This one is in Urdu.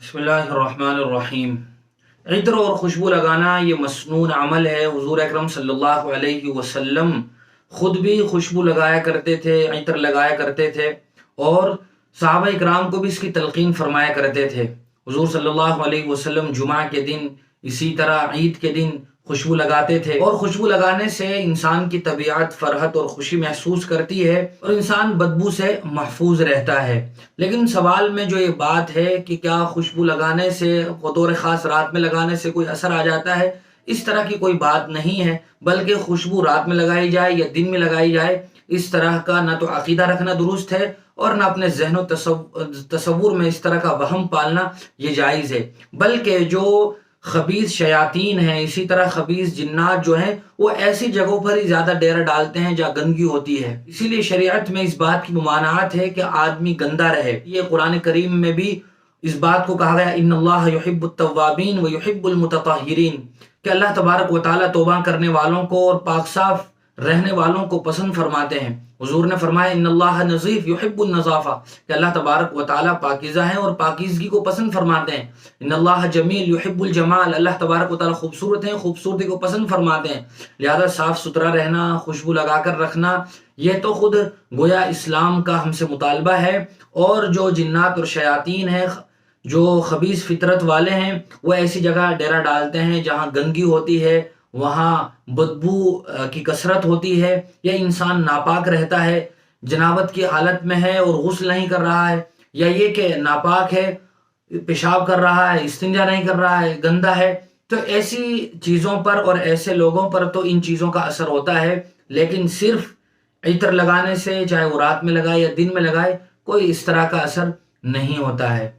بسم اللہ الرحمن الرحیم۔ عطر اور خوشبو لگانا یہ مسنون عمل ہے۔ حضور اکرم صلی اللہ علیہ وسلم خود بھی خوشبو لگایا کرتے تھے، عطر لگایا کرتے تھے، اور صحابہ اکرام کو بھی اس کی تلقین فرمایا کرتے تھے۔ حضور صلی اللہ علیہ وسلم جمعہ کے دن، اسی طرح عید کے دن خوشبو لگاتے تھے، اور خوشبو لگانے سے انسان کی طبیعت فرحت اور خوشی محسوس کرتی ہے اور انسان بدبو سے محفوظ رہتا ہے۔ لیکن سوال میں جو یہ بات ہے کہ کیا خوشبو لگانے سے، بطور خاص رات میں لگانے سے کوئی اثر آ جاتا ہے؟ اس طرح کی کوئی بات نہیں ہے، بلکہ خوشبو رات میں لگائی جائے یا دن میں لگائی جائے، اس طرح کا نہ تو عقیدہ رکھنا درست ہے اور نہ اپنے ذہن و تصور میں اس طرح کا وہم پالنا یہ جائز ہے۔ بلکہ جو خبیث شیاطین ہیں، اسی طرح خبیث جنات جو ہیں، وہ ایسی جگہوں پر ہی زیادہ ڈیرا ڈالتے ہیں جہاں گندگی ہوتی ہے۔ اسی لیے شریعت میں اس بات کی ممانعت ہے کہ آدمی گندا رہے۔ یہ قرآن کریم میں بھی اس بات کو کہا گیا، ان اللہ یحب التوابین و یحب المتطہرین، کہ اللہ تبارک و تعالیٰ توبہ کرنے والوں کو اور پاک صاف رہنے والوں کو پسند فرماتے ہیں۔ حضور نے فرمایا ان اللہ نظیف یحب النظافہ، کہ اللہ تبارک و تعالیٰ پاکیزہ ہیں اور پاکیزگی کو پسند فرماتے ہیں۔ ان اللہ جمیل یحب الجمال، اللہ تبارک و تعالیٰ خوبصورت ہیں، خوبصورتی کو پسند فرماتے ہیں۔ لہذا صاف ستھرا رہنا، خوشبو لگا کر رکھنا، یہ تو خود گویا اسلام کا ہم سے مطالبہ ہے۔ اور جو جنات اور شیاطین ہیں، جو خبیث فطرت والے ہیں، وہ ایسی جگہ ڈیرا ڈالتے ہیں جہاں گندگی ہوتی ہے، وہاں بدبو کی کثرت ہوتی ہے، یا انسان ناپاک رہتا ہے، جنابت کی حالت میں ہے اور غسل نہیں کر رہا ہے، یا یہ کہ ناپاک ہے، پیشاب کر رہا ہے، استنجا نہیں کر رہا ہے، گندا ہے، تو ایسی چیزوں پر اور ایسے لوگوں پر تو ان چیزوں کا اثر ہوتا ہے۔ لیکن صرف عطر لگانے سے، چاہے وہ رات میں لگائے یا دن میں لگائے، کوئی اس طرح کا اثر نہیں ہوتا ہے۔